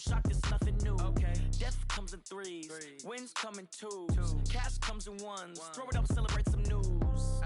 shock, it's nothing new. Death comes in threes, wins come in twos, cash comes in ones. Throw it up, celebrate some news.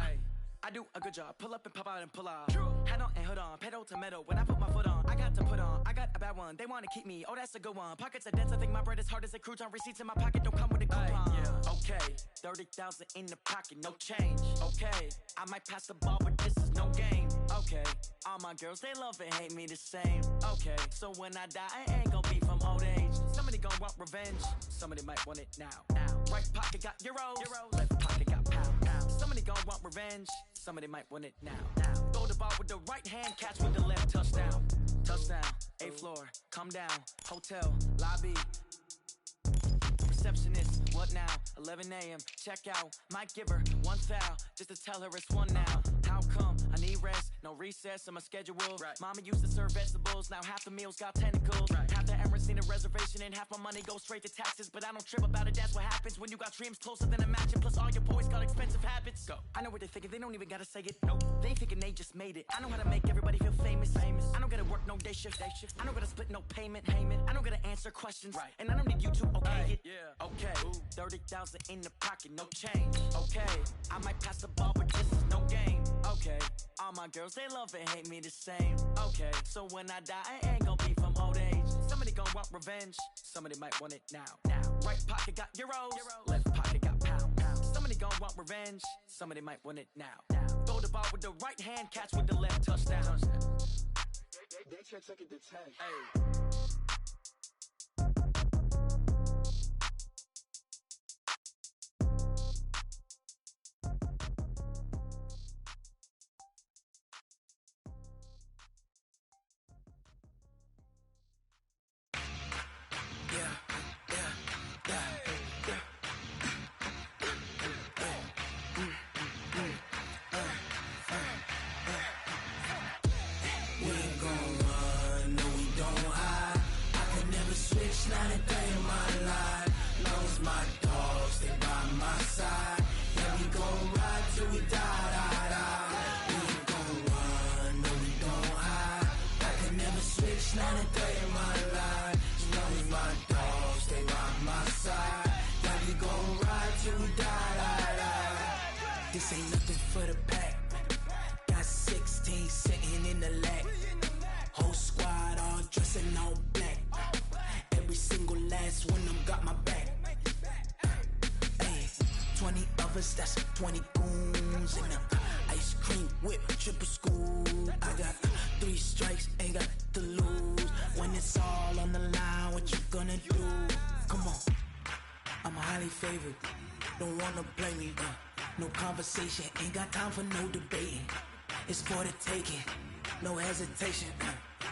I do a good job, pull up and pop out and pull out. Hat on and hood on, pedal to metal. When I put my foot on, I got to put on. I got a bad one, they wanna keep me, oh that's a good one. Pockets are dense, I think my bread is hard as a crouton. Receipts in my pocket don't come with a coupon. Okay, 30,000 in the pocket, no change. Okay, I might pass the ball, but this is no game. Okay, all my girls, they love and hate me the same. Okay, so when I die, I ain't gonna be from old age. Somebody gon' want revenge, somebody might want it now. Right pocket got euros, left pocket got pounds. Somebody gon' want revenge, somebody might want it now. Throw the ball with the right hand, catch with the left, touchdown. Touchdown, 8th floor, come down, hotel, lobby. Receptionist, what now? 11 a.m., check out. Might give her one foul, just to tell her it's one now. How come? I need rest, no recess on my schedule. Mama used to serve vegetables, now half the meals got tentacles. Half the errands need a reservation and half my money goes straight to taxes. But I don't trip about it, that's what happens when you got dreams closer than a mansion. Plus all your boys got expensive habits. Go. I know what they're thinking, they don't even gotta say it. Nope. They ain't thinking they just made it. I know how to make everybody feel famous. I don't gotta work no day shift. I don't gotta split no payment. I don't gotta answer questions. And I don't need you to okay it. Okay, 30,000 in the pocket, no change. Okay, I might pass the ball, but this is no game. Okay, all my girls, they love and hate me the same. Okay, so when I die, I ain't gonna be from old age. Somebody gon' want revenge, somebody might want it now. Right pocket got euros, left pocket got pounds. Somebody gon' want revenge, somebody might want it now. Throw the ball with the right hand, catch with the left, touchdown. They can't take it to 10. Not a day in my life. Long as my dogs, they by my side. Yeah, we gon' ride till we die. We ain't gon' run, no we don't hide. I can never switch, not a day in my life. As long as my dogs, stay by my side. Yeah, we gon' ride till we die. This ain't nothing for the pack. Got 16 sitting in the lap. Whole squad all dressed in all black. Every single last one of them got my back. Ay, 20 of us, that's 20 goons. And ice cream whip, triple scoop. I got 3 strikes, ain't got to lose. When it's all on the line, what you gonna do? Come on, I'm highly favored. Don't wanna blame me, no conversation, ain't got time for no debating. It's for the taking, no hesitation.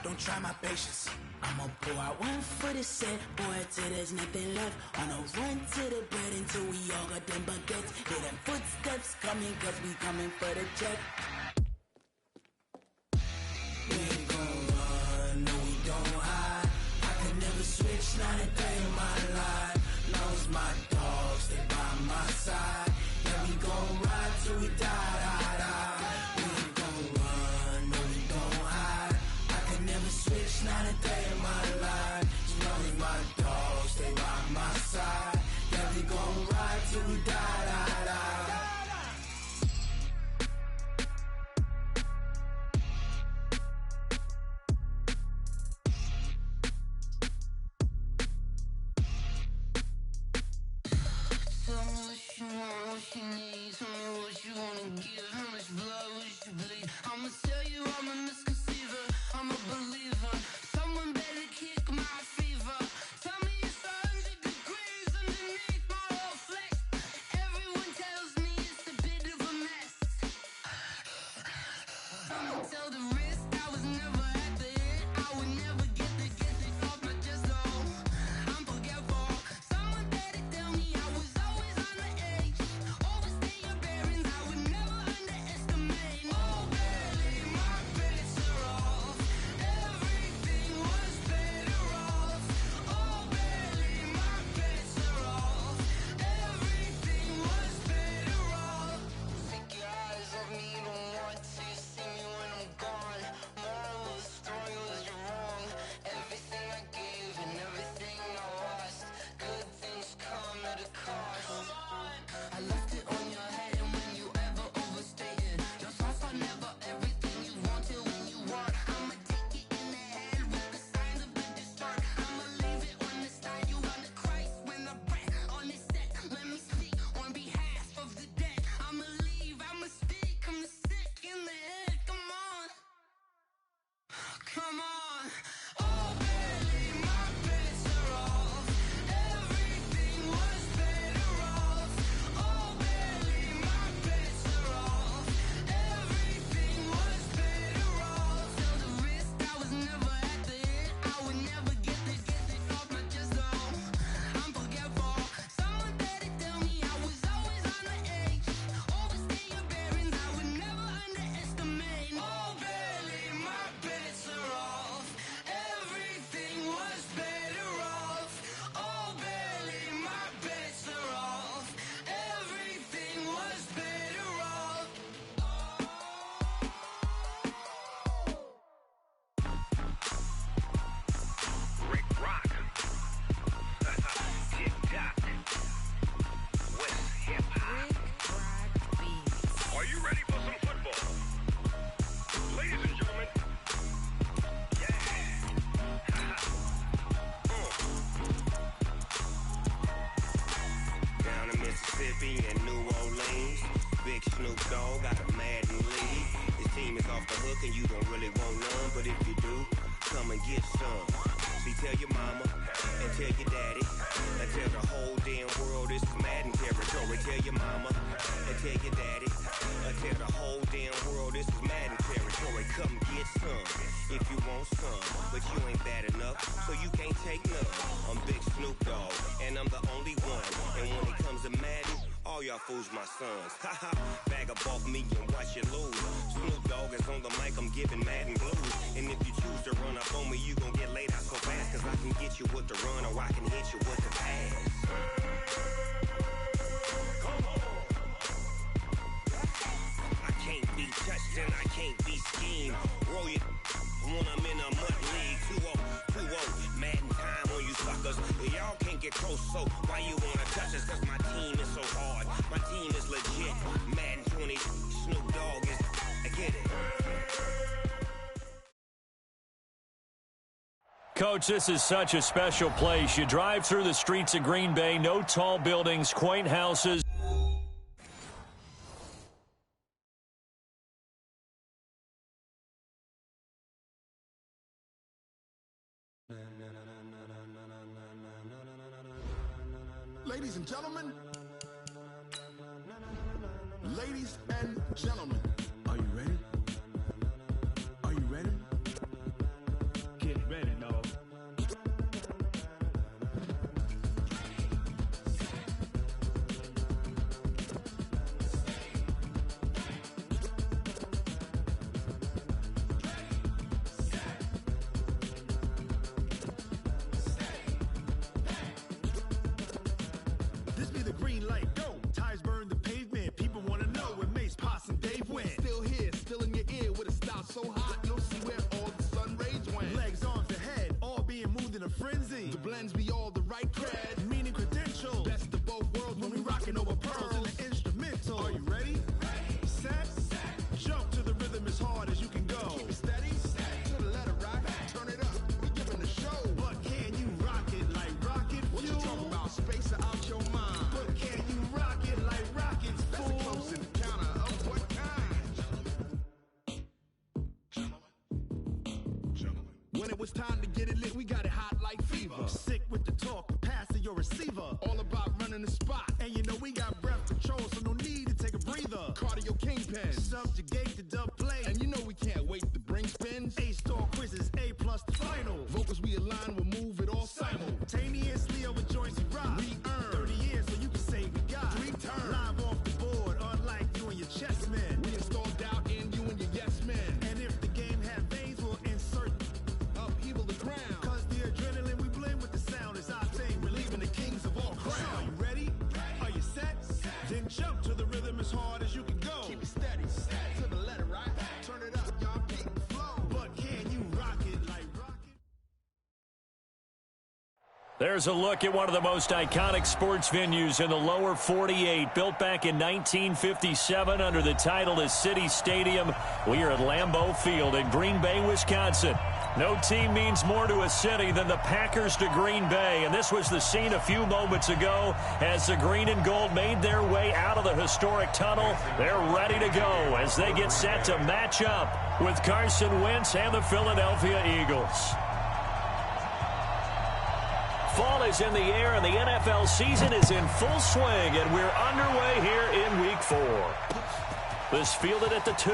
Don't try my patience. I'ma pour out one for the set, boy, till there's nothing left. On a run to the bread until we all got them baguettes. Hear them footsteps coming, cause we coming for the check. We ain't gon' run, no we don't hide. I can never switch, not a day in my life. Long as my dogs, they by my side. Yeah, we gon' ride till we die. We ain't gon' run, no we don't hide. I can never switch, not a day in my life. As long as my dogs stay by my side. Yeah, we gon' ride till we die. Big Snoop Dogg got a Madden lead. His team is off the hook and you don't really want none, but if you do, come and get some. See, tell your mama and tell your daddy and tell the whole damn world this is Madden territory. Tell your mama and tell your daddy and tell the whole damn world this is Madden territory. Come get some if you want some, but you ain't bad enough, so you can't take none. I'm Big Snoop Dogg and I'm the only one, and when it comes to Madden, all y'all fools my sons. Haha, bag up off me and watch you lose. Snoop Dogg is on the mic, I'm giving Madden blues. And if you choose to run up on me, you gon' get laid out so fast, cause I can get you with the run or I can hit you with the pass. Come on. I can't be touched and I can't be schemed. Roll you when I'm in a mud league. 2-0, Madden time on you suckers. Y'all can't get close, so why you wanna touch us? Cause my team is so hard, my team is legit. Madden 20, Snoop Dogg is, I get it. Coach, this is such a special place. You drive through the streets of Green Bay, no tall buildings, quaint houses. Ladies and gentlemen, ladies and gentlemen, are you ready? Are you ready? Get ready, dog. This be the green light, go. Tires burn the pavement. People want to know where Mace, Poss, and Dave went. Still here, still in your ear with a style so hot, you'll see where all the sun rays went. Legs, arms, and head, all being moved in a frenzy. The blends be all the right cred, meaning credentials. Best of both worlds when we rockin' over pearls in the instrumental. Are you ready? Set, jump to the rhythm as hard as you can go. Keep it steady, to the letter right, turn it up, we giving the show. But can you rock it like rocket fuel? What you talking about, space out your mind? But can you rock it like rockets, fool? That's a close encounter of what kind? Gentlemen. When it was time to get it lit, we got it hot like fever. Sick with the talk, the pass to your receiver. All about running the spot, and you know we got breath control, so no need to take a breather. Cardio kingpin, subjugate the dub play, and you know we can't wait to bring spins. A-star quizzes, A+ the final. Vocals we align, we'll move it all simultaneously over joints we rock. We earn 30 years, so you can say we got 3 turns. Live off the board, unlike you and your chess men. We install doubt in you and your yes men. And if the game had veins, we'll insert upheaval the ground. Cause the adrenaline we blend with the sound is our thing. We're leaving the kings of all crowns. So are you ready? Are you set? Then jump to the rhythm as hard as you can go. Keep it steady, to the letter right. Turn it up, y'all keep the flow. But can you rock it like rocket? There's a look at one of the most iconic sports venues in the lower 48. Built back in 1957 under the title of City Stadium. We are at Lambeau Field in Green Bay, Wisconsin. No team means more to a city than the Packers to Green Bay. And this was the scene a few moments ago as the green and gold made their way out of the historic tunnel. They're ready to go as they get set to match up with Carson Wentz and the Philadelphia Eagles. Fall is in the air, and the NFL season is in full swing, and we're underway here in Week 4. This fielded at the 2.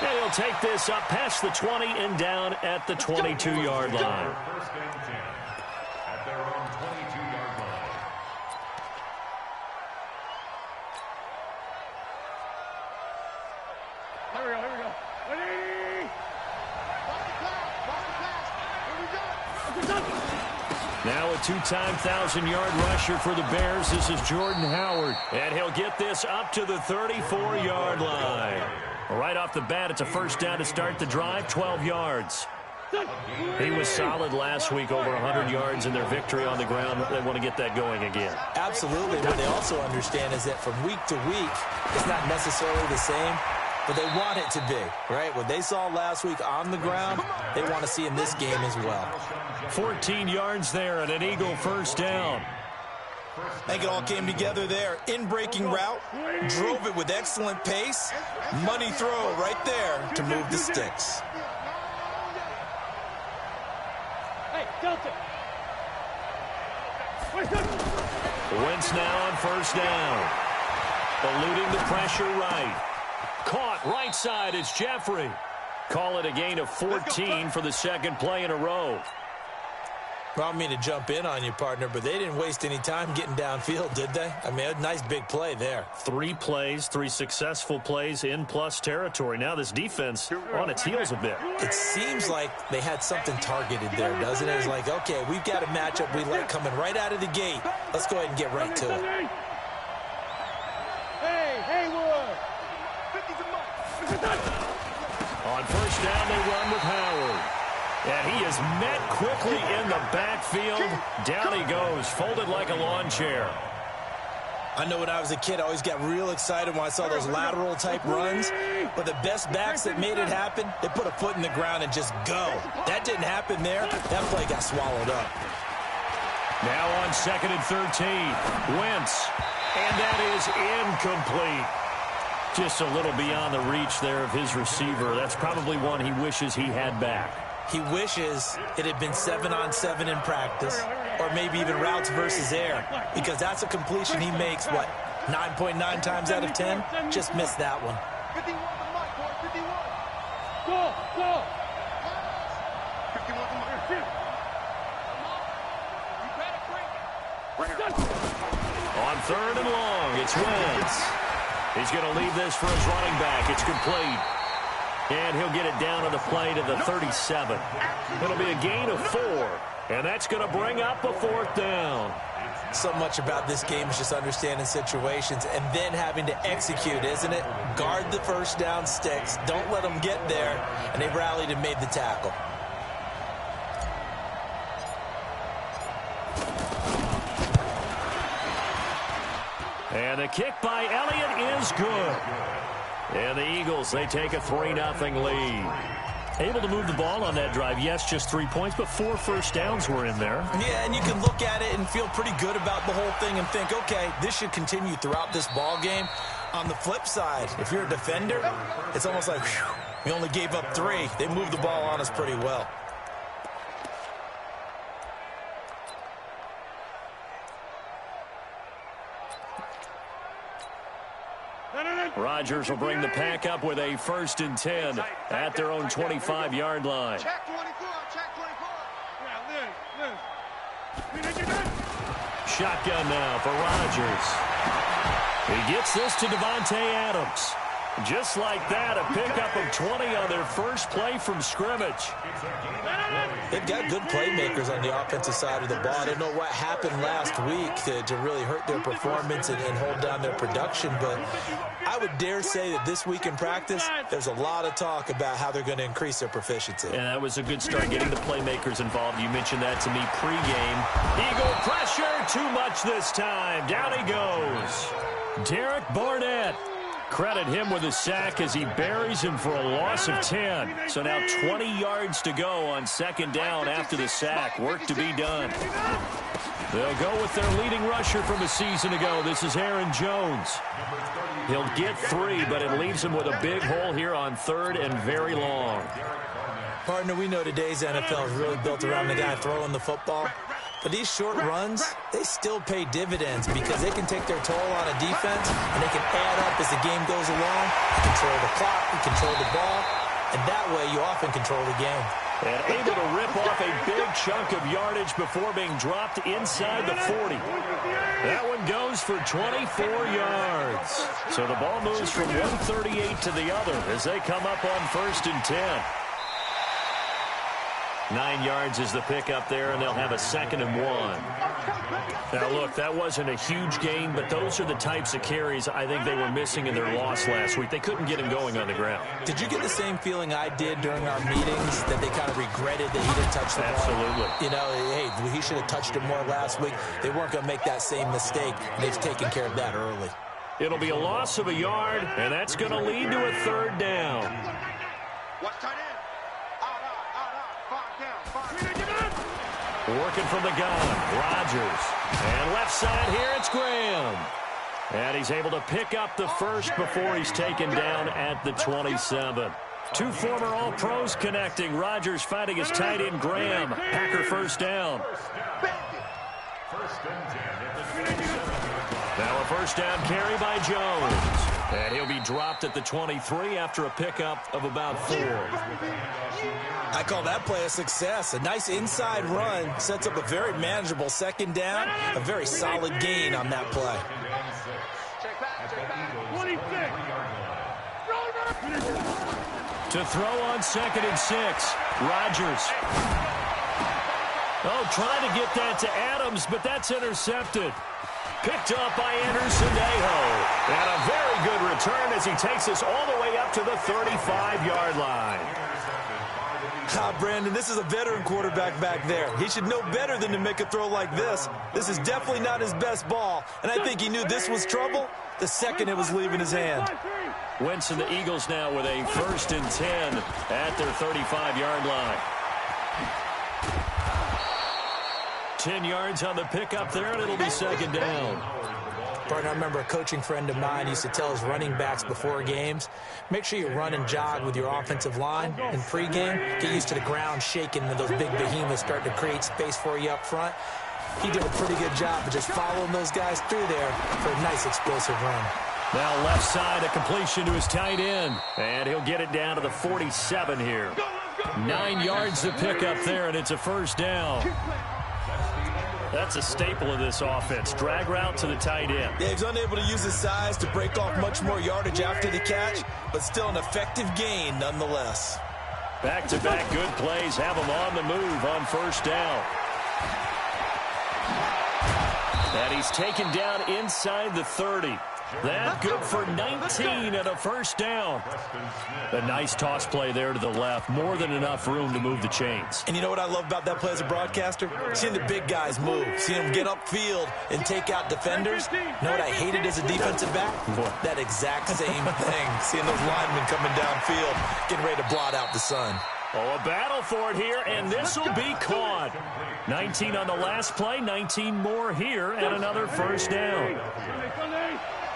And he'll take this up past the 20 and down at the 22-yard line. First and 10 at their own 22-yard line. Here we go, here we go. Ready? Watch the pass, here we go. Now a 2-time 1,000-yard rusher for the Bears. This is Jordan Howard. And he'll get this up to the 34-yard line. Right off the bat, it's a first down to start the drive, 12 yards. He was solid last week, over 100 yards in their victory on the ground. They want to get that going again. Absolutely. What they also understand is that from week to week, it's not necessarily the same, but they want it to be, right? What they saw last week on the ground, they want to see in this game as well. 14 yards there and an Eagle first down. I think it all came together there. In-breaking route, drove it with excellent pace. Money throw right there to move the sticks. Hey, Delta. Wentz now on first down. Eluding the pressure right. Caught right side. It's Jeffrey. Call it a gain of 14 for the second play in a row. Well, I don't mean to jump in on you, partner, but they didn't waste any time getting downfield, did they? I mean, a nice big play there. 3 plays, 3 successful plays in plus territory. Now this defense on its heels a bit. It seems like they had something targeted there, doesn't it? It's like, okay, we've got a matchup we like coming right out of the gate. Let's go ahead and get right to it. Hey, Haywood. On first down, they run with Howard. And he is met quickly in the backfield. Down he goes, folded like a lawn chair. I know when I was a kid, I always got real excited when I saw those lateral-type runs. But the best backs that made it happen, they put a foot in the ground and just go. That didn't happen there. That play got swallowed up. Now on 2nd and 13, Wentz. And that is incomplete. Just a little beyond the reach there of his receiver. That's probably one he wishes he had back. He wishes it had been 7-on-7 in practice, or maybe even routes versus air, because that's a completion he makes, what, 9.9 times out of 10? Just missed that one. 51 to Mike, boy, 51. Go, go. 51 to Mike. You better bring it. On 3rd and long, it's Wentz. He's going to leave this for his running back. It's complete. And he'll get it down on the play to the 37. It'll be a gain of 4. And that's going to bring up a 4th down. So much about this game is just understanding situations and then having to execute, isn't it? Guard the first down sticks. Don't let them get there. And they rallied and made the tackle. And the kick by Elliott is good. And the Eagles, they take a 3-0 lead. Able to move the ball on that drive. Yes, just 3 points, but 4 first downs were in there. Yeah, and you can look at it and feel pretty good about the whole thing and think, okay, this should continue throughout this ball game. On the flip side, if you're a defender, it's almost like, whew, we only gave up 3. They moved the ball on us pretty well. Rodgers will bring the pack up with a 1st and 10 at their own 25-yard line. Check 24, check 24. Shotgun now for Rodgers. He gets this to Devontae Adams. Just like that, a pickup of 20 on their first play from scrimmage. They've got good playmakers on the offensive side of the ball. I don't know what happened last week to really hurt their performance and hold down their production, but I would dare say that this week in practice, there's a lot of talk about how they're going to increase their proficiency. And that was a good start, getting the playmakers involved. You mentioned that to me pregame. Eagle pressure, too much this time. Down he goes. Derek Barnett. Credit him with a sack as he buries him for a loss of 10. So now 20 yards to go on 2nd down after the sack. Work to be done. They'll go with their leading rusher from a season ago. This is Aaron Jones. He'll get 3, but it leaves him with a big hole here on 3rd and very long. Partner, we know today's NFL is really built around the guy throwing the football. But these short runs, they still pay dividends because they can take their toll on a defense and they can add up as the game goes along. You control the clock, you control the ball, and that way you often control the game. And able to rip off a big chunk of yardage before being dropped inside the 40. That one goes for 24 yards. So the ball moves from 138 to the other as they come up on 1st and 10. 9 yards is the pickup there, and they'll have a 2nd and 1. Now, look, that wasn't a huge gain, but those are the types of carries I think they were missing in their loss last week. They couldn't get him going on the ground. Did you get the same feeling I did during our meetings, that they kind of regretted that he didn't touch the ball? Absolutely. You know, hey, he should have touched it more last week. They weren't going to make that same mistake, and they've taken care of that early. It'll be a loss of a yard, and that's going to lead to a 3rd down. What's tight end? Out, 5 down, 5. Working from the gun, Rodgers. And left side here, it's Graham. And he's able to pick up the first before he's taken down at the 27. Two former All-Pros connecting. Rodgers fighting his tight end, Graham. Packer first down. Now a first down carry by Jones. And he'll be dropped at the 23 after a pickup of about 4. I call that play a success. A nice inside run sets up a very manageable second down. A very solid gain on that play. To throw on 2nd and 6. Rodgers. Oh, trying to get that to Adams, but that's intercepted. Picked up by Anderson-Aho. And a very good return as he takes us all the way up to the 35-yard line. Brandon, this is a veteran quarterback back there. He should know better than to make a throw like this. This is definitely not his best ball, and I think he knew this was trouble the second it was leaving his hand. Wentz and the Eagles now with a 1st and 10 at their 35-yard line. 10 yards on the pickup there, and it'll be 2nd down. Partner, I remember a coaching friend of mine used to tell his running backs before games, make sure you run and jog with your offensive line in pregame. Get used to the ground shaking when those big behemoths start to create space for you up front. He did a pretty good job of just following those guys through there for a nice explosive run. Now left side, a completion to his tight end. And he'll get it down to the 47 here. 9 yards to pick up there, and it's a first down. That's a staple of this offense. Drag route to the tight end. Yeah, he's unable to use his size to break off much more yardage after the catch, but still an effective gain nonetheless. Back-to-back good plays have him on the move on first down. And he's taken down inside the 30. That good for 19 and a first down. A nice toss play there to the left. More than enough room to move the chains. And you know what I love about that play as a broadcaster? Seeing the big guys move. Seeing them get upfield and take out defenders. You know what I hated as a defensive back? That exact same thing. Seeing those linemen coming downfield, getting ready to blot out the sun. Oh, a battle for it here, and this will be caught. 19 on the last play, 19 more here, and another first down.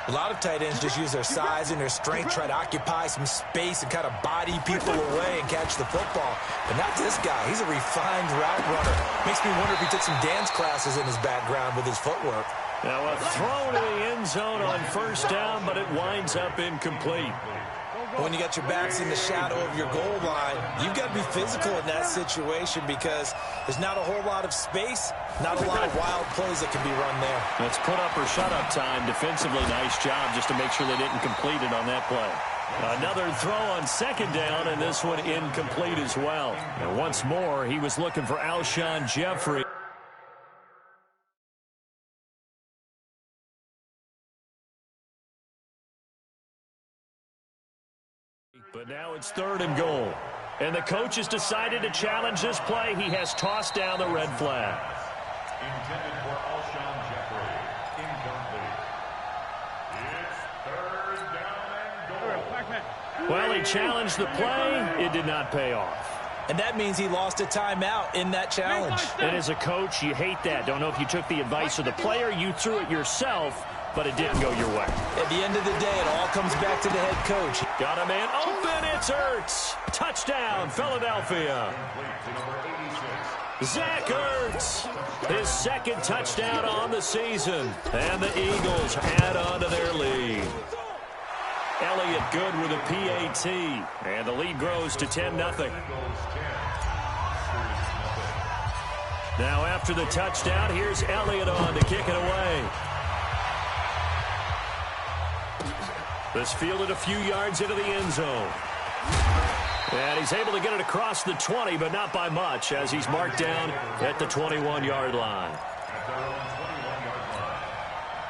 A lot of tight ends just use their size and their strength, try to occupy some space and kind of body people away and catch the football. But not this guy. He's a refined route runner. Makes me wonder if he took some dance classes in his background with his footwork. Now a throw to the end zone on first down, but it winds up incomplete. When you got your backs in the shadow of your goal line, you've got to be physical in that situation because there's not a whole lot of space, not a lot of wild plays that can be run there. That's put up or shut up time. Defensively, nice job just to make sure they didn't complete it on that play. Another throw on second down, and this one incomplete as well. And once more, he was looking for Alshon Jeffrey. But now it's 3rd and goal. And the coach has decided to challenge this play. He has tossed down the red flag. Intended for Alshon Jeffrey. Incomplete. It's 3rd down and goal. Well, he challenged the play. It did not pay off. And that means he lost a timeout in that challenge. And as a coach, you hate that. Don't know if you took the advice of the player, you threw it yourself, but it didn't go your way. At the end of the day, it all comes back to the head coach. Got a man open, it's Ertz. Touchdown, Philadelphia. Zach Ertz, his 2nd touchdown on the season. And the Eagles add on to their lead. Elliott good with a PAT. And the lead grows to 10-0. Now after the touchdown, here's Elliott on to kick it away. This fielded a few yards into the end zone. And he's able to get it across the 20, but not by much, as he's marked down at the 21-yard line.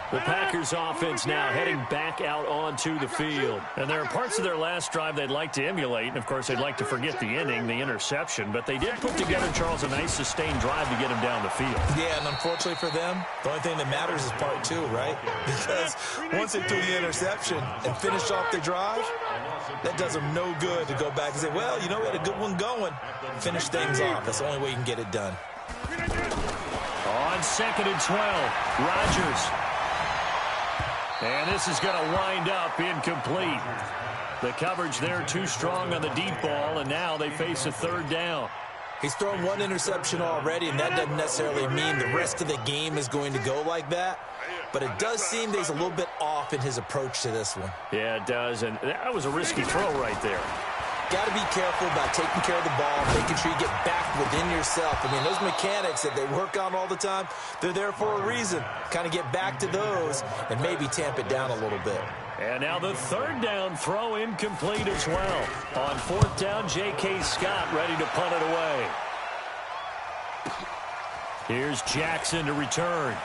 The Packers offense now heading back out onto the field. And there are parts of their last drive they'd like to emulate. And, of course, they'd like to forget the inning, the interception. But they did put together, Charles, a nice sustained drive to get him down the field. Yeah, and unfortunately for them, the only thing that matters is part 2, right? Because once they threw the interception and finished off the drive, that does them no good to go back and say, well, you know, we had a good one going. Finish things off. That's the only way you can get it done. On 2nd and 12, Rodgers. And this is going to wind up incomplete. The coverage there too strong on the deep ball, and now they face a 3rd down. He's thrown 1 interception already, and that doesn't necessarily mean the rest of the game is going to go like that. But it does seem that he's a little bit off in his approach to this one. Yeah, it does, and that was a risky throw right there. Got to be careful about taking care of the ball, making sure you get back within yourself. I mean, those mechanics that they work on all the time, they're there for a reason. Kind of get back to those and maybe tamp it down a little bit. And now the 3rd down throw incomplete as well. On 4th down, J.K. Scott ready to punt it away. Here's Jackson to return.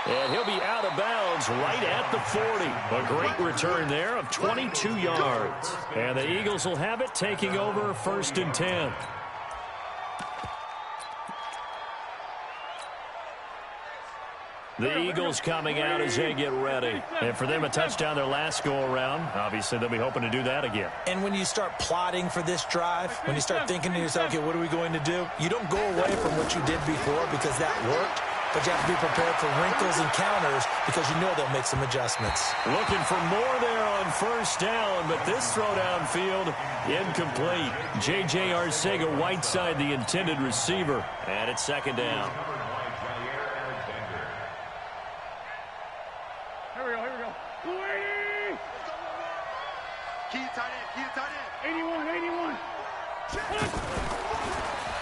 And he'll be out of bounds right at the 40. A great return there of 22 yards. And the Eagles will have it, taking over 1st and 10. The Eagles coming out as they get ready. And for them, a touchdown their last go-around. Obviously, they'll be hoping to do that again. And when you start plotting for this drive, when you start thinking to yourself, okay, what are we going to do? You don't go away from what you did before because that worked. But you have to be prepared for wrinkles and counters because you know they'll make some adjustments. Looking for more there on 1st down, but this throw downfield incomplete. J.J. Arcega-Whiteside, the intended receiver, and it's 2nd down. Here we go. 280! Key tight end. 81.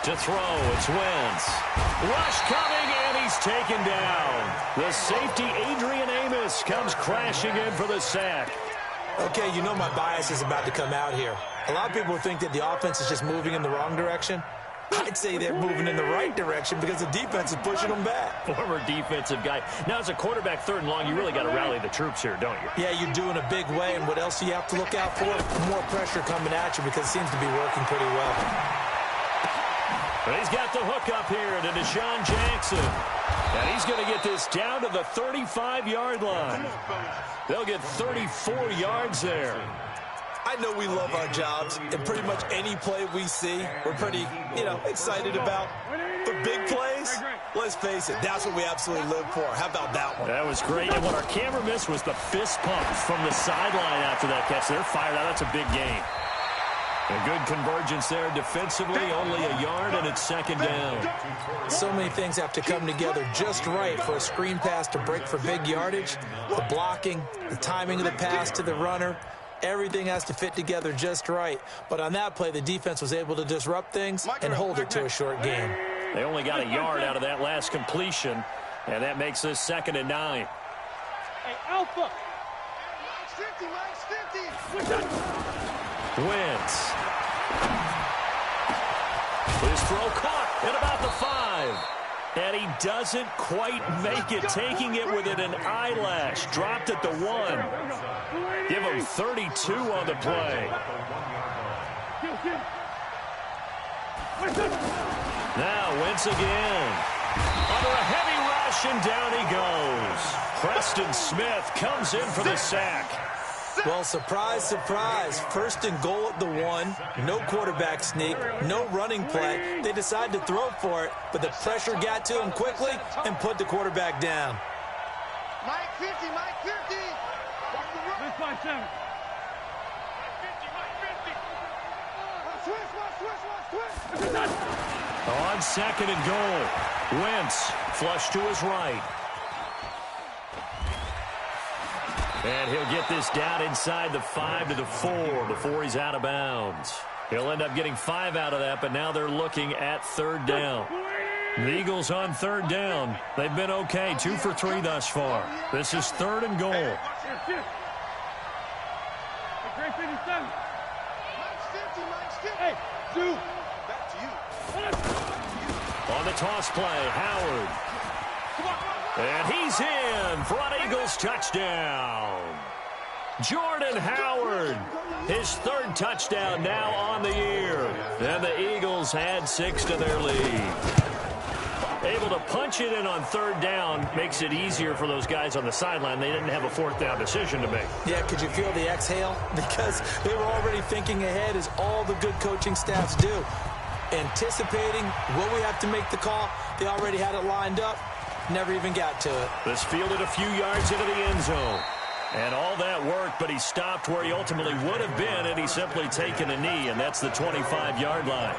To throw, it's Wentz. Rush coming, and he's taken down. The safety, Adrian Amos, comes crashing in for the sack. Okay, you know my bias is about to come out here. A lot of people think that the offense is just moving in the wrong direction. I'd say they're moving in the right direction because the defense is pushing them back. Former defensive guy. Now, as a quarterback 3rd and long, you really got to rally the troops here, don't you? Yeah, you're doing a big way, and what else do you have to look out for? More pressure coming at you because it seems to be working pretty well. But he's got the hook up here to Deshaun Jackson. And he's going to get this down to the 35-yard line. They'll get 34 yards there. I know we love our jobs, and pretty much any play we see, we're pretty, excited about. But big plays, let's face it, that's what we absolutely live for. How about that one? That was great. And what our camera missed was the fist pump from the sideline after that catch. They're fired out. That's a big gain. A good convergence there defensively, only a yard, and it's 2nd down. So many things have to come together just right for a screen pass to break for big yardage. The blocking, the timing of the pass to the runner, everything has to fit together just right. But on that play, the defense was able to disrupt things and hold it to a short game. They only got a yard out of that last completion, and that makes this 2nd and 9. Hey, Alpha! Mine's 50. Wentz. His throw caught at about the 5. And he doesn't quite make it, taking it within an eyelash. Dropped at the 1. Give him 32 on the play. Now Wentz again. Under a heavy rush, and down he goes. Preston Smith comes in for the sack. Well, surprise, surprise. 1st and goal at the 1. No quarterback sneak. No running play. They decide to throw for it, but the pressure got to him quickly and put the quarterback down. Mike 50. This by 7. Switch. On 2nd and goal, Wentz flush to his right. And he'll get this down inside the 5 to the 4 before he's out of bounds. He'll end up getting 5 out of that, but now they're looking at 3rd down. The Eagles on 3rd down. They've been okay, 2 for 3 thus far. This is 3rd and goal. Hey, dude. Back to you. On the toss play, Howard. And he's in for an Eagles touchdown. Jordan Howard, his 3rd touchdown now on the year. And the Eagles had 6 to their lead. Able to punch it in on 3rd down makes it easier for those guys on the sideline. They didn't have a 4th down decision to make. Yeah, could you feel the exhale? Because they were already thinking ahead, as all the good coaching staffs do. anticipating, will we have to make the call? They already had it lined up. Never even got to it. This fielded a few yards into the end zone. And all that worked, but he stopped where he ultimately would have been had he simply taken a knee, and that's the 25-yard line.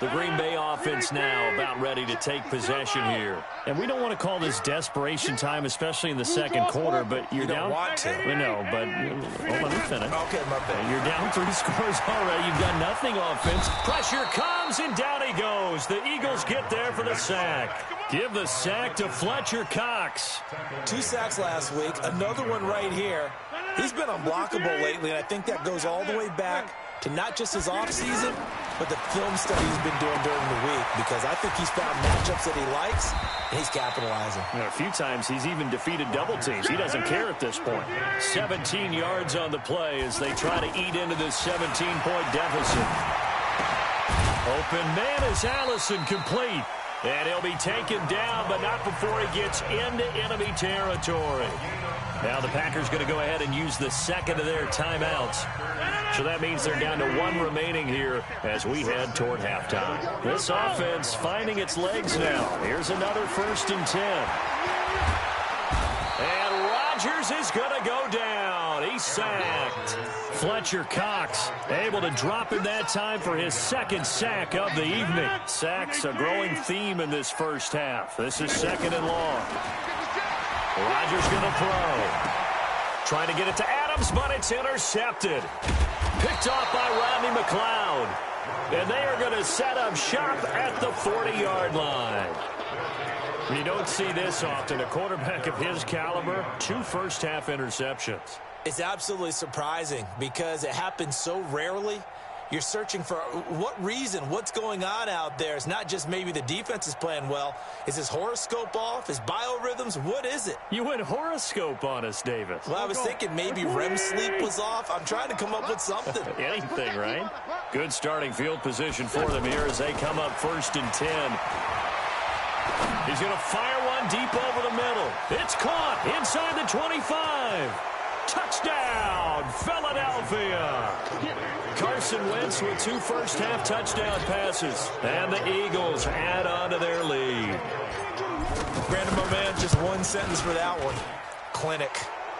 The Green Bay offense now about ready to take possession here. And we don't want to call this desperation time, especially in the second quarter, but you're down. You don't want to. We know, but let me finish. Okay, my bad. You're down 3 scores already. You've got nothing offense. Pressure comes, and down he goes. The Eagles get there for the sack. Give the sack to Fletcher Cox. 2 sacks last week, another one right here. He's been unblockable lately, and I think that goes all the way back to not just his offseason, but the film study he's been doing during the week, because I think he's found matchups that he likes, and he's capitalizing. A few times he's even defeated double teams. He doesn't care at this point. 17 yards on the play as they try to eat into this 17-point deficit. Open man is Allison, complete. And he'll be taken down, but not before he gets into enemy territory. Now the Packers going to go ahead and use the second of their timeouts. So that means they're down to 1 remaining here as we head toward halftime. This offense finding its legs now. Here's another 1st and 10. And Rodgers is going to go down. He's sacked. Fletcher Cox able to drop in that time for his 2nd sack of the evening. Sacks a growing theme in this first half. This is 2nd and long. Rodgers going to throw. Trying to get it to Adams, but it's intercepted. Picked off by Rodney McLeod. And they are going to set up shop at the 40-yard line. You don't see this often. A quarterback of his caliber, 2 first-half interceptions. It's absolutely surprising because it happens so rarely. You're searching for what reason, what's going on out there. It's not just maybe the defense is playing well. Is his horoscope off? His biorhythms? What is it? You went horoscope on us, Davis. Well, I was thinking maybe REM sleep was off. I'm trying to come up with something. Anything, right? Good starting field position for them here as they come up 1st and 10. He's going to fire one deep over the middle. It's caught inside the 25. Touchdown, Philadelphia. Carson Wentz with 2 first-half touchdown passes. And the Eagles add on to their lead. Brandon, my man, just 1 sentence for that one. Clinic.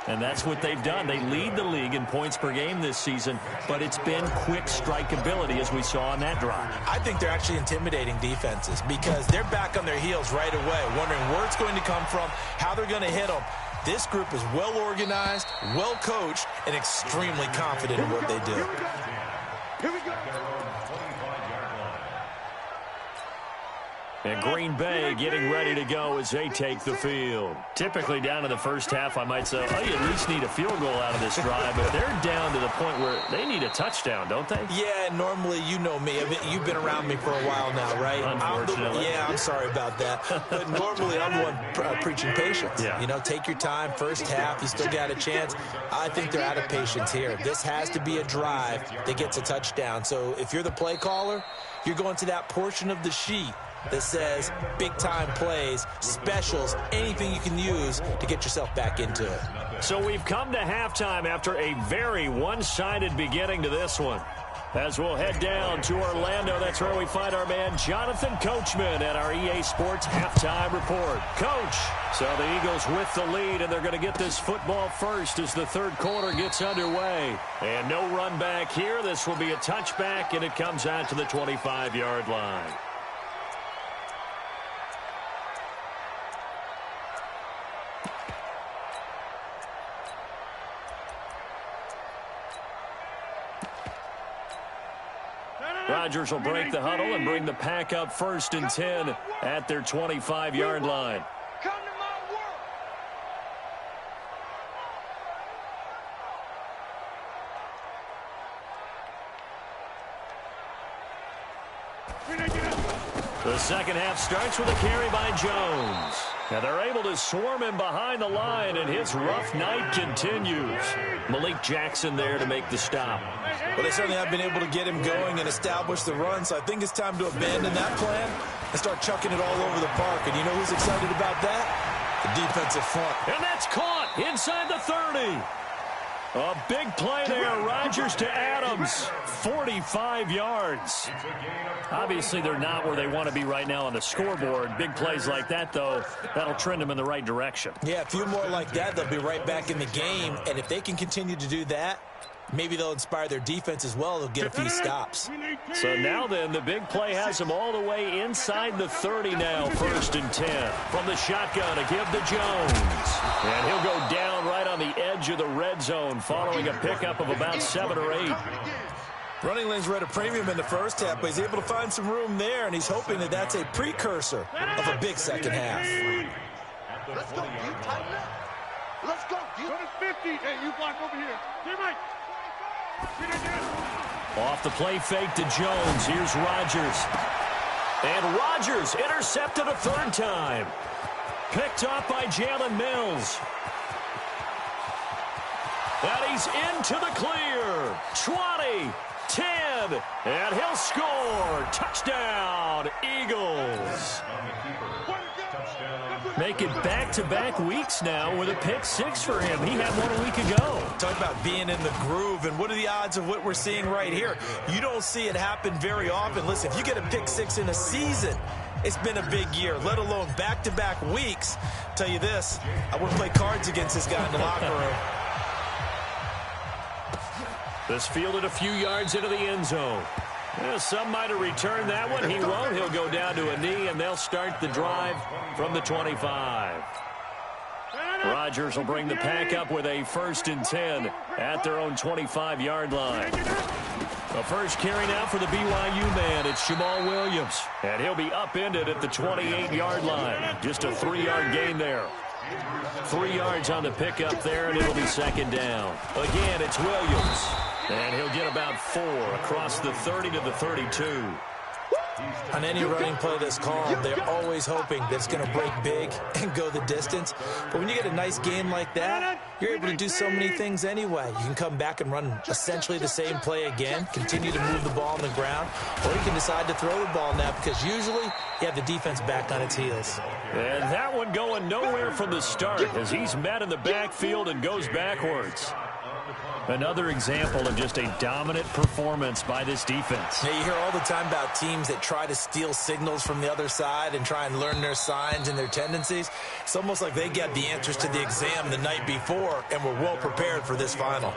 And that's what they've done. They lead the league in points per game this season, but it's been quick strikeability as we saw on that drive. I think they're actually intimidating defenses because they're back on their heels right away, wondering where it's going to come from, how they're going to hit them. This group is well organized, well coached, and extremely confident in what they do. Here we go. And Green Bay getting ready to go as they take the field. Typically down to the first half, I might say, oh, you at least need a field goal out of this drive. But they're down to the point where they need a touchdown, don't they? Yeah, normally, you know me. You've been around me for a while now, right? Unfortunately. I'm sorry about that. But normally, I'm the one preaching patience. Yeah. You know, take your time. First half, you still got a chance. I think they're out of patience here. This has to be a drive that gets a touchdown. So if you're the play caller, you're going to that portion of the sheet that says big-time plays, specials, anything you can use to get yourself back into it. So we've come to halftime after a very one-sided beginning to this one. As we'll head down to Orlando, that's where we find our man Jonathan Coachman at our EA Sports Halftime Report. Coach, so the Eagles with the lead, and they're going to get this football first as the 3rd quarter gets underway. And no run back here. This will be a touchback, and it comes out to the 25-yard line. Rodgers will break the huddle and bring the pack up 1st and 10 at their 25-yard line. Come to my work. The second half starts with a carry by Jones. Now they're able to swarm him behind the line, and his rough night continues. Malik Jackson there to make the stop. Well, they certainly have been able to get him going and establish the run, so I think it's time to abandon that plan and start chucking it all over the park. And you know who's excited about that? The defensive front. And that's caught inside the 30. A big play there. Rodgers to Adams. 45 yards. Obviously, they're not where they want to be right now on the scoreboard. Big plays like that, though, that'll trend them in the right direction. Yeah, a few more like that, they'll be right back in the game. And if they can continue to do that, maybe they'll inspire their defense as well. They'll get a few stops. So now then, the big play has them all the way inside the 30 now, 1st and 10. From the shotgun to give to Jones. And he'll go down right on the edge of the red zone following a pickup of about 7 or 8. Running lanes were at a premium in the first half, but he's able to find some room there, and he's hoping that that's a precursor of a big second half. Let's go, you tighten up. Let's go, you. 50. Hey, you block over here. Get right. Off the play fake to Jones. Here's Rodgers. And Rodgers intercepted a 3rd time. Picked up by Jalen Mills. And he's into the clear. 20, 10, and he'll score. Touchdown, Eagles. Make it back-to-back weeks now with a pick 6 for him. He had one a week ago. Talk about being in the groove, and what are the odds of what we're seeing right here? You don't see it happen very often. Listen, if you get a pick 6 in a season, it's been a big year, let alone back-to-back weeks. I'll tell you this, I wouldn't play cards against this guy in the locker room. This fielded a few yards into the end zone. Some might have returned that one. He won't. He'll go down to a knee, and they'll start the drive from the 25. Rodgers will bring the pack up with a 1st and 10 at their own 25-yard line. The first carry now for the BYU man. It's Jamal Williams, and he'll be upended at the 28-yard line. Just a 3-yard gain there. 3 yards on the pickup there, and it'll be 2nd down. Again, it's Williams. And he'll get about 4 across the 30 to the 32. On any running play that's called, they're always hoping that it's going to break big and go the distance. But when you get a nice game like that, you're able to do so many things anyway. You can come back and run essentially the same play again, continue to move the ball on the ground, or you can decide to throw the ball now because usually you have the defense back on its heels. And that one going nowhere from the start as he's met in the backfield and goes backwards. Another example of just a dominant performance by this defense. Yeah, you hear all the time about teams that try to steal signals from the other side and try and learn their signs and their tendencies. It's almost like they got the answers to the exam the night before and were well prepared for this final.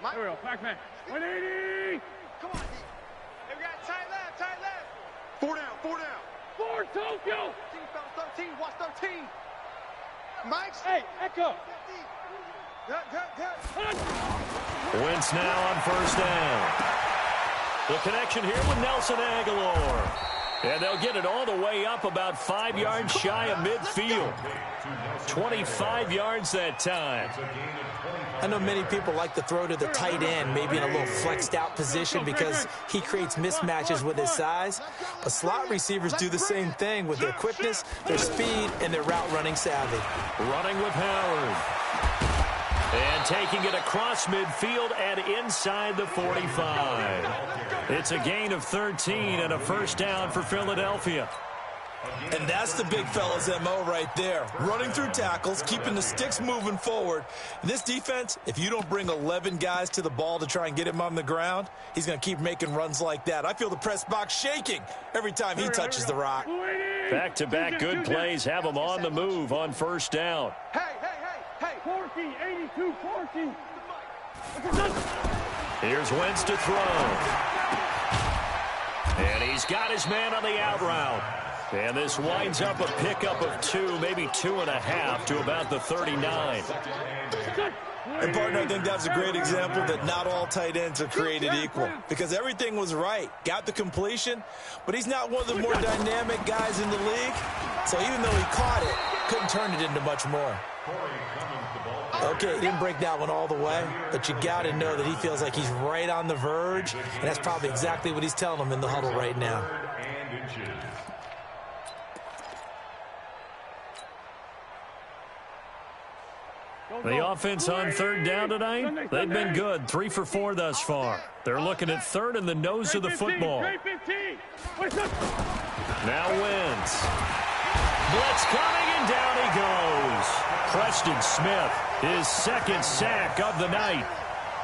Here we go, back man. 180. Come on, D. Hey, we got tight left. 4 down, 4 down. 4 Tokyo. 13, watch 13. Mike. Hey, Echo. Wentz now on 1st down. The connection here with Nelson Aguilar. And they'll get it all the way up about 5 yards shy of midfield. 25 yards that time. I know many people like to throw to the tight end, maybe in a little flexed out position because he creates mismatches with his size. But slot receivers do the same thing with their quickness, their speed, and their route running savvy. Running with Howard. And taking it across midfield and inside the 45. It's a gain of 13 and a 1st down for Philadelphia. And that's the big fella's MO right there. Running through tackles, keeping the sticks moving forward. This defense, if you don't bring 11 guys to the ball to try and get him on the ground, he's going to keep making runs like that. I feel the press box shaking every time he touches the rock. Back-to-back good plays have him on the move on 1st down. Hey. 40, 82, 40. Here's Wentz to throw. And he's got his man on the out route. And this winds up a pickup of 2, maybe 2.5 to about the 39. And, partner, I think that's a great example that not all tight ends are created equal because everything was right. Got the completion, but he's not one of the more dynamic guys in the league. So even though he caught it, couldn't turn it into much more. Okay, he didn't break that one all the way, but you got to know that he feels like he's right on the verge, and that's probably exactly what he's telling them in the huddle right now. The offense on 3rd down tonight, they've been good. 3 for 4 thus far. They're looking at 3rd in the nose of the football. Now Wentz. Blitz coming, and down he goes. Preston Smith, his second sack of the night.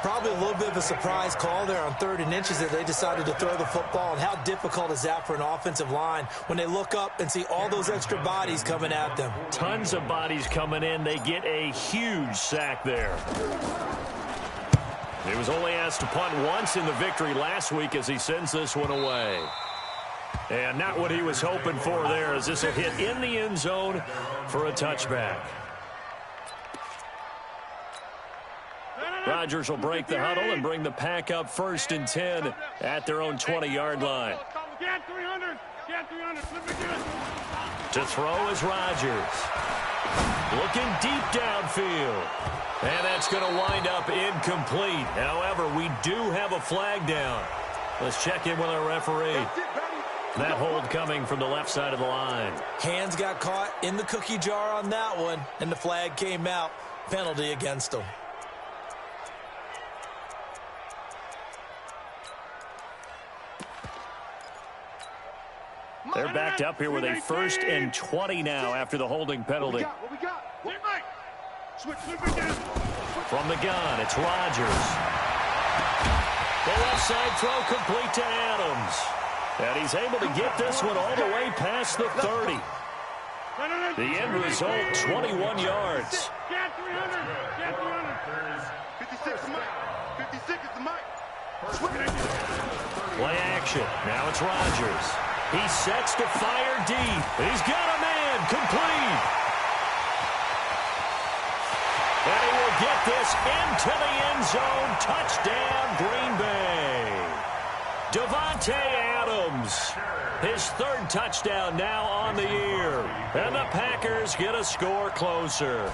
Probably a little bit of a surprise call there on 3rd and inches that they decided to throw the football. And how difficult is that for an offensive line when they look up and see all those extra bodies coming at them? Tons of bodies coming in. They get a huge sack there. He was only asked to punt once in the victory last week as he sends this one away. And not what he was hoping for there, as this will hit in the end zone for a touchback. Rodgers will break the huddle and bring the pack up 1st and 10 at their own 20-yard line. To throw is Rodgers. Looking deep downfield. And that's going to wind up incomplete. However, we do have a flag down. Let's check in with our referee. That hold coming from the left side of the line. Hands got caught in the cookie jar on that one, and the flag came out. Penalty against him. They're backed up here with a 1st and 20 now after the holding penalty. What we got? Switch again. From the gun, it's Rodgers. The left side throw complete to Adams. And he's able to get this one all the way past the 30. The end result, 21 yards. Get 300. Get 300. 56 is the mic. 56 is the mic. Play action. Now it's Rodgers. He sets to fire deep. He's got a man complete. And he will get this into the end zone. Touchdown, Green Bay. Davante Adams, his 3rd touchdown now on the year. And the Packers get a score closer.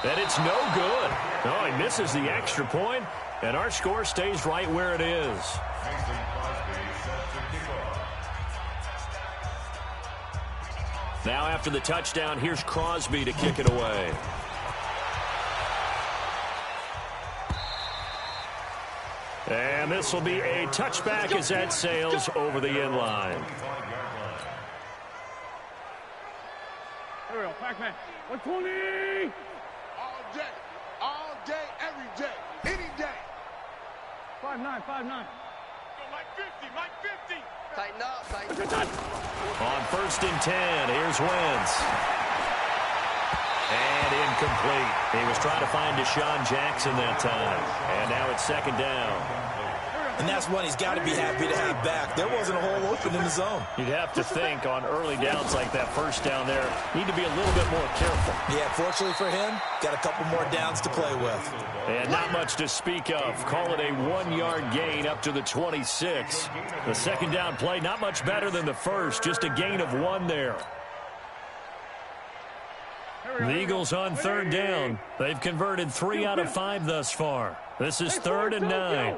And it's no good. No, he misses the extra point, and our score stays right where it is. Now after the touchdown, here's Crosby to kick it away. And this will be a touchback as that sails over the end line. Here we go, Pac-Man. 120! All day, every day, any day. 5'9", 5'9". Go, Mike 50, Mike 50. Tighten up, tighten up. On 1st and 10, here's Wentz. And incomplete. He was trying to find Deshaun Jackson that time. And now it's 2nd down. And that's one he's got to be happy to have back. There wasn't a hole open in the zone. You'd have to think on early downs like that 1st down there, need to be a little bit more careful. Yeah, fortunately for him, got a couple more downs to play with. And not much to speak of. Call it a 1-yard gain up to the 26. The 2nd down play, not much better than the 1st, just a gain of 1 there. The Eagles on 3rd down. They've converted 3 out of 5 thus far. This is 3rd and 9.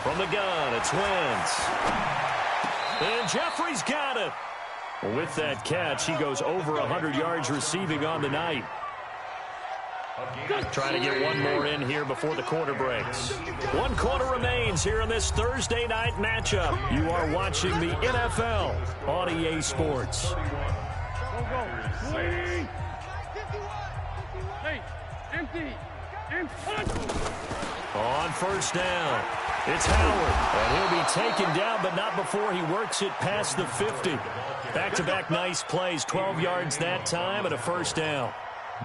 From the gun, it's Wentz. And Jeffrey's got it. With that catch, he goes over 100 yards receiving on the night. Trying to get one more in here before the quarter breaks. 1 quarter remains here in this Thursday night matchup. You are watching the NFL on EA Sports. Hey, empty. On 1st down, it's Howard. And he'll be taken down, but not before he works it past the 50. Back-to-back nice plays, 12 yards that time and a 1st down.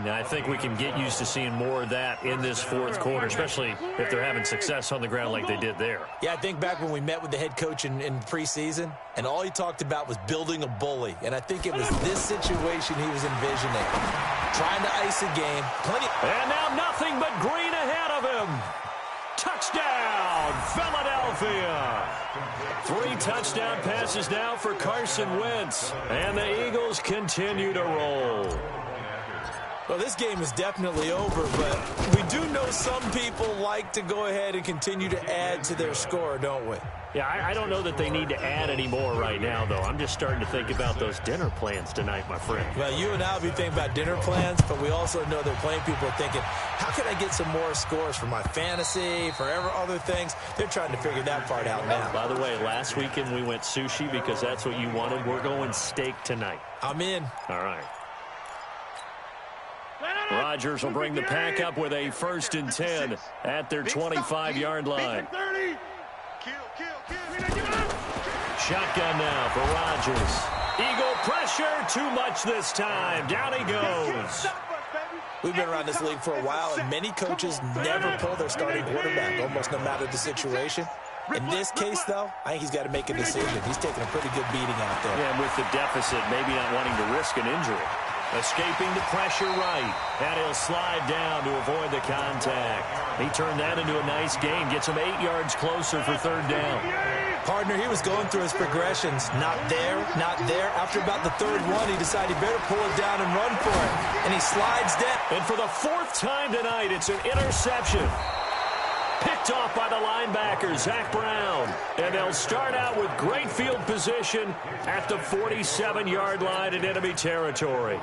Now, I think we can get used to seeing more of that in this 4th quarter, especially if they're having success on the ground like they did there. Yeah, I think back when we met with the head coach in preseason, and all he talked about was building a bully. And I think it was this situation he was envisioning. Trying to ice a game. And now nothing but green ahead of him. Touchdown, Philadelphia. 3 touchdown passes now for Carson Wentz. And the Eagles continue to roll. Well, this game is definitely over, but we do know some people like to go ahead and continue to add to their score, don't we? Yeah, I don't know that they need to add any more right now, though. I'm just starting to think about those dinner plans tonight, my friend. Well, you and I will be thinking about dinner plans, but we also know that plenty of people are thinking, how can I get some more scores for my fantasy, for other things? They're trying to figure that part out now. By the way, last weekend we went sushi because that's what you wanted. We're going steak tonight. I'm in. All right. Rodgers will bring the pack up with a 1st and 10 at their 25-yard line. Shotgun now for Rodgers. Eagle pressure, too much this time. Down he goes. We've been around this league for a while, and many coaches never pull their starting quarterback, almost no matter the situation. In this case, though, I think he's got to make a decision. He's taking a pretty good beating out there. Yeah, and with the deficit, maybe not wanting to risk an injury. Escaping the pressure right, and he'll slide down to avoid the contact. He turned that into a nice gain, gets him 8 yards closer for 3rd down. Partner, he was going through his progressions. Not there, not there. After about the 3rd one, he decided he better pull it down and run for it. And he slides down. And for the 4th time tonight, it's an interception. Picked off by the linebacker, Zach Brown. And they'll start out with great field position at the 47-yard line in enemy territory.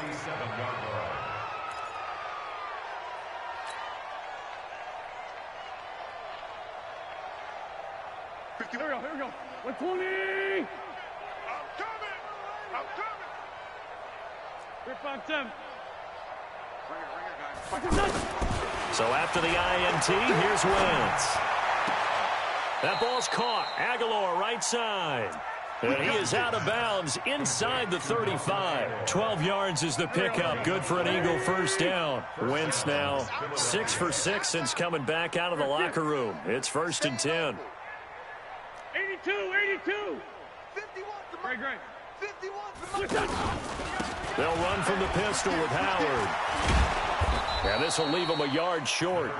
Here we go. 120. I'm coming. 357. So after the INT, here's Wentz. That ball's caught. Aguilar right side. And he is out of bounds inside the 35. 12 yards is the pickup. Good for an Eagle 1st down. Wentz now 6 for 6 since coming back out of the locker room. It's 1st and 10. 82. 51. Great. 51. They'll run from the pistol with Howard. And this will leave him a yard short.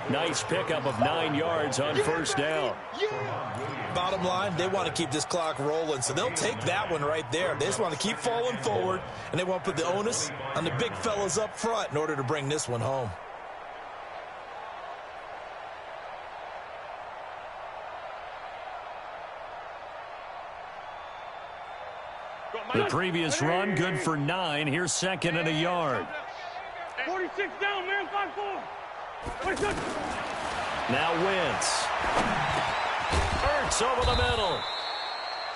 Nice pickup of 9 yards on 1st down. Bottom line, they want to keep this clock rolling, so they'll take that one right there. They just want to keep falling forward, and they want to put the onus on the big fellas up front in order to bring this one home. The previous run, good for 9. Here's 2nd and a yard. 46 down, man. 5-4. 46. Now Wentz. Ertz over the middle.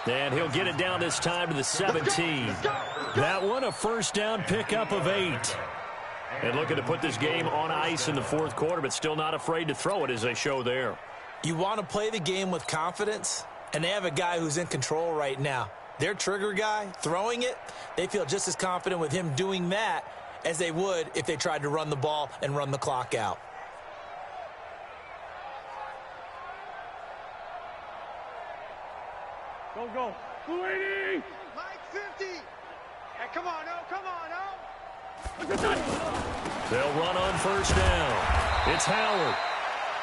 And he'll get it down this time to the 17. That one, a 1st down pickup of 8. And looking to put this game on ice in the 4th quarter, but still not afraid to throw it as they show there. You want to play the game with confidence, and they have a guy who's in control right now. Their trigger guy, throwing it, they feel just as confident with him doing that as they would if they tried to run the ball and run the clock out. Go. 280. Mike 50. Hey, come on, no. They'll run on 1st down. It's Howard.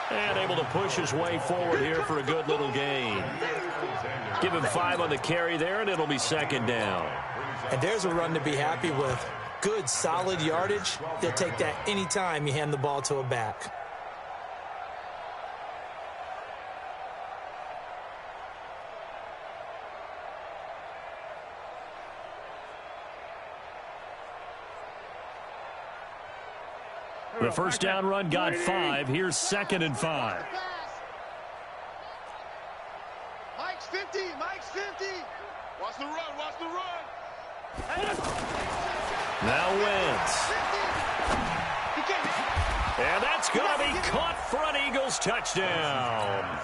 And able to push his way forward here for a good little gain. Give him 5 on the carry there, and it'll be 2nd down. And there's a run to be happy with. Good, solid yardage. They'll take that anytime you hand the ball to a back. The 1st down run got 5. Here's 2nd and 5. Mike's 50. Watch the run. Now Wentz. And that's going to be caught for an Eagles touchdown.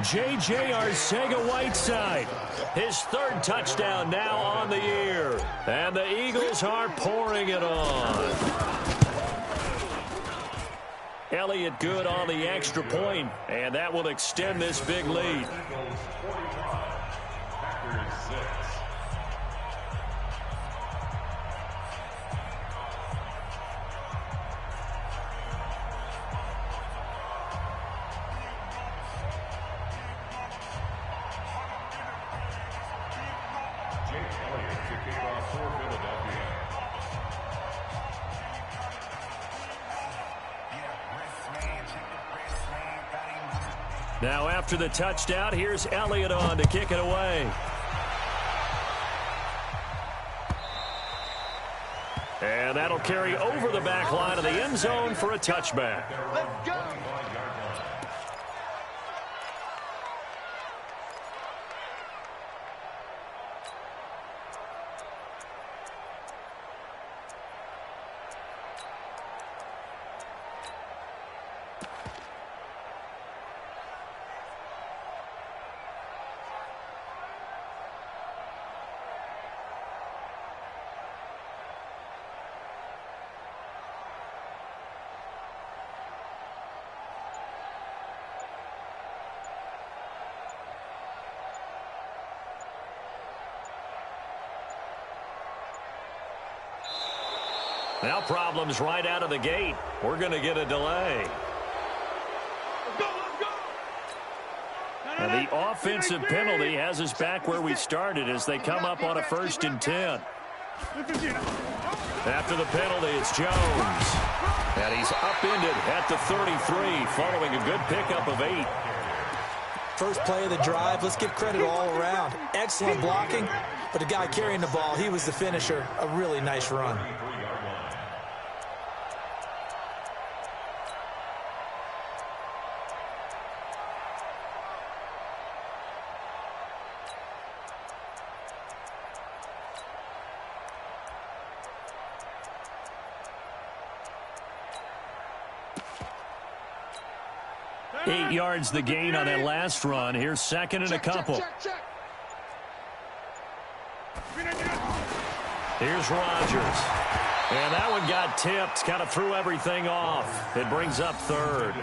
J.J. Arcega-Whiteside, his 3rd touchdown now on the year. And the Eagles are pouring it on. Elliott good on the extra point, and that will extend this big lead. Now after the touchdown, here's Elliott on to kick it away. And that'll carry over the back line of the end zone for a touchback. Let's go. Now problems right out of the gate. We're going to get a delay. And the offensive penalty has us back where we started as they come up on a 1st and 10. After the penalty, it's Jones. And he's upended at the 33 following a good pickup of 8. First play of the drive, let's give credit all around. Excellent blocking, but the guy carrying the ball, he was the finisher. A really nice run. Eight yards the gain on that last run. Here's 2nd and a couple. Here's Rodgers. And that one got tipped. Kind of threw everything off. It brings up 3rd.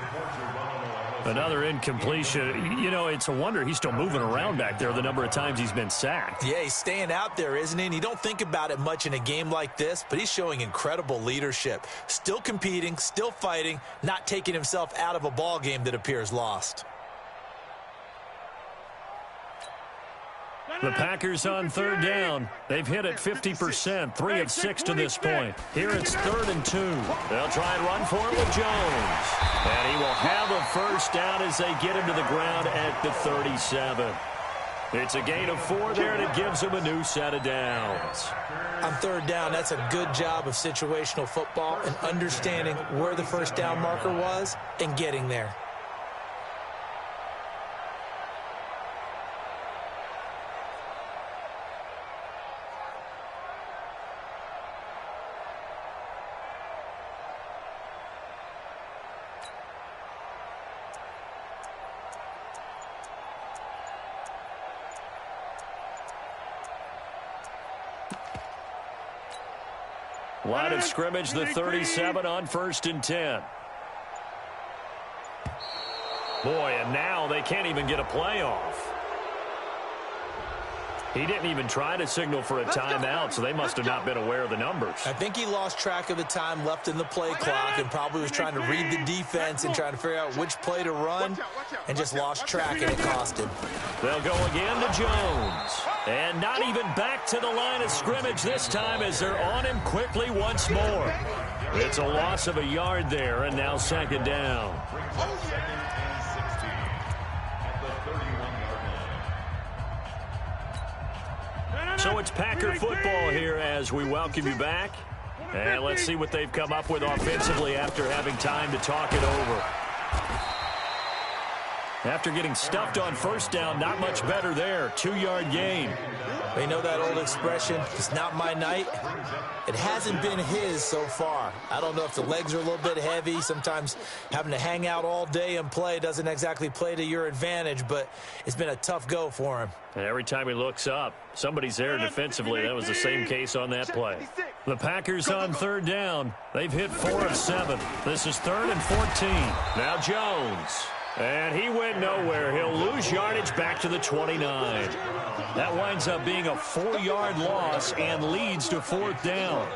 Another incompletion. You know, it's a wonder he's still moving around back there the number of times he's been sacked. Yeah, he's staying out there, isn't he? And you don't think about it much in a game like this, but he's showing incredible leadership. Still competing, still fighting, not taking himself out of a ball game that appears lost. The Packers on 3rd down. They've hit it 50%, 3 of 6 to this point. Here it's 3rd and 2. They'll try and run for it with Jones. And he will have a 1st down as they get him to the ground at the 37. It's a gain of 4 there, and it gives them a new set of downs. On 3rd down, that's a good job of situational football and understanding where the 1st down marker was and getting there. Line of scrimmage, the 37 on 1st and 10. Boy, and now they can't even get a play off. He didn't even try to signal for a timeout, so they must have not been aware of the numbers. I think he lost track of the time left in the play clock and probably was trying to read the defense and trying to figure out which play to run and just lost track, and it cost him. They'll go again to Jones. And not even back to the line of scrimmage this time as they're on him quickly once more. It's a loss of a yard there, and now 2nd down. So it's Packer football here as we welcome you back. And let's see what they've come up with offensively after having time to talk it over. After getting stuffed on 1st down, not much better there. 2-yard gain. They know that old expression, it's not my night. It hasn't been his so far. I don't know if the legs are a little bit heavy. Sometimes having to hang out all day and play doesn't exactly play to your advantage, but it's been a tough go for him. And every time he looks up, somebody's there defensively. That was the same case on that play. The Packers on 3rd down. They've hit 4 of 7. This is 3rd and 14. Now Jones. And he went nowhere. He'll lose yardage back to the 29. That winds up being a 4-yard loss and leads to 4th down.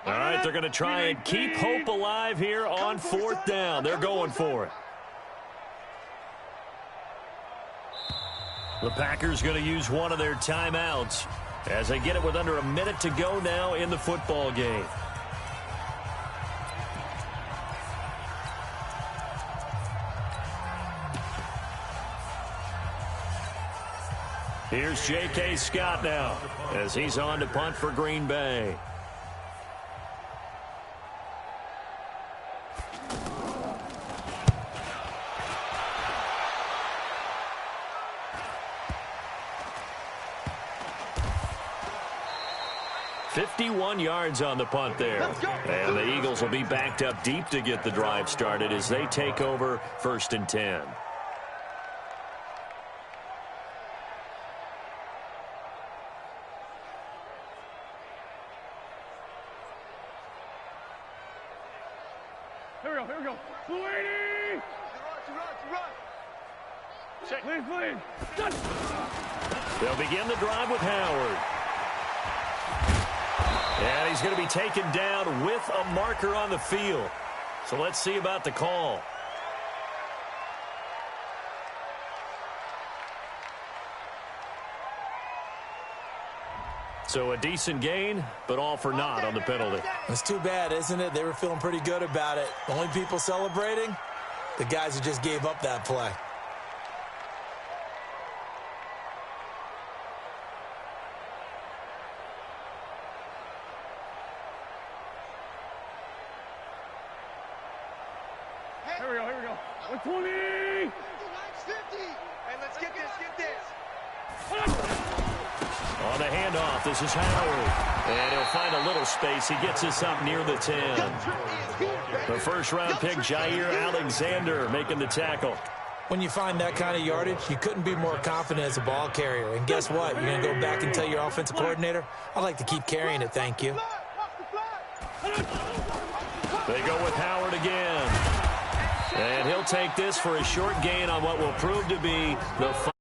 All right, they're going to try and keep hope alive here on 4th down. They're going for it. The Packers going to use one of their timeouts. as they get it with under a minute to go now in the football game. Here's J.K. Scott now as he's on to punt for Green Bay. "51 yards on the punt there. And the Eagles will be backed up deep to get the drive started as they take over 1st and 10. Here we go. 280! Run. Check. Please. They'll begin the drive with Howard. And he's going to be taken down with a marker on the field. So let's see about the call. So a decent gain, but all for naught on the penalty. It's too bad, isn't it? They were feeling pretty good about it. The only people celebrating, the guys who just gave up that play. Here we go. 120! Hey, let's get this. On the handoff, this is Howard. And he'll find a little space. He gets us up near the 10. The first-round pick, Jair Alexander, making the tackle. When you find that kind of yardage, you couldn't be more confident as a ball carrier. And guess what? You're going to go back and tell your offensive coordinator, I'd like to keep carrying it, thank you. They go with Howard again. And he'll take this for a short gain on what will prove to be the